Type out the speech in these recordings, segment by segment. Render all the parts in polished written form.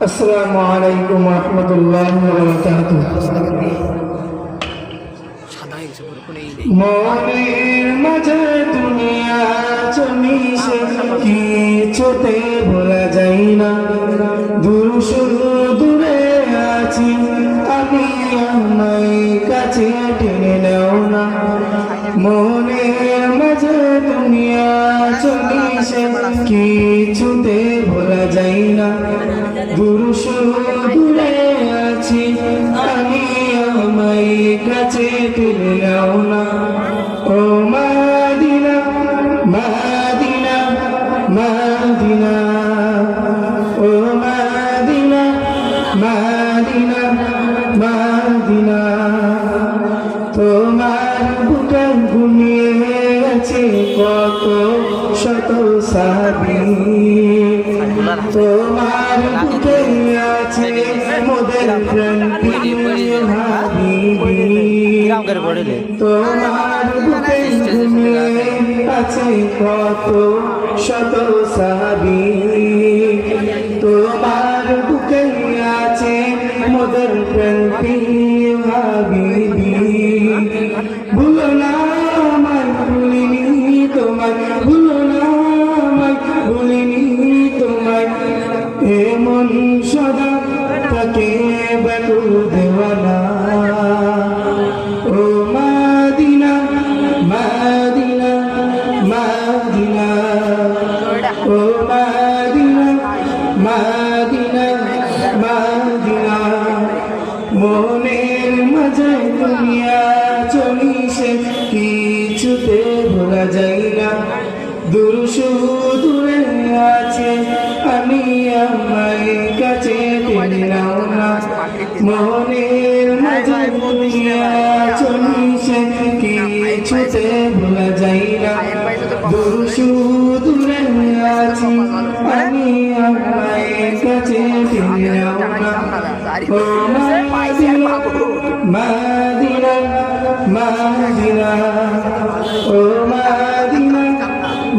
আসসালামু আলাইকুম ওয়া রাহমাতুল্লাহি ওয়া বারাকাতুহু। মনের মাঝে দুনিয়া চমিছে কিছুতে ভোলা যায় না, দূর শুধু দূরে আছি আমি, আমায় কাছে টেনে নাও না। মনের মাঝে দুনিয়া চমিছে কিছুতে ভোলা যায় না, দূর শুধু দূরে আছি আমি, আমায় কাছে টেনে নাও না। ও মাদিনা মাদিনা মাদিনা, ও মাদিনা মাদিনা মাদিনা, তোমার বুকে ঘুমিয়ে আছে কত শত সাহাবী, তোমার বুকে আছে মোদের প্রাণ প্রিয় হাবিবী, তোমার বুকে ঘুমিয়ে আছে কত শত সাহাবী, তোমার বুকে আছে মোদের প্রাণ প্রিয় হাবিবী। ভুলো না আমায় ভুলিনি তোমায়, ভুলো না আমায় ভুলিনি তোমায়, এমন সদা তাকে ব্যাকুল দেওয়ানা। ও মাদিনা মাদিনা মাদিনা, ও মাদিনা মাদিনা মাদিনা, মনের মাঝে দুনিয়া চলিছে কিছুতে ভোলা যায় না, দূর দূরে আছে আমি, আমায় কাছে টেনে নাও না। মনের মাঝে দুনিয়া চলিছে কিছুতে ভোলা যায় না, দূর দূরে আছি আমি, আমায় কাছে টেনে নাও না। ও মাদিনা মাদিনা মাদিনা, ও মাদিনা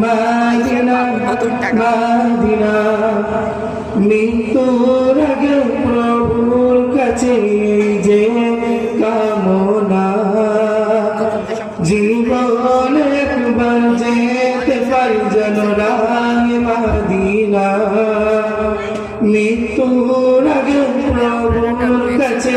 মাদিনা মাদিনা, মৃত্যুর আগে প্রভুর কাছে যে কামনা, জীবন একবার যেতে পারি যেন রাঙে মাদিনা, মৃত্যুর আগে প্রভুর কাছে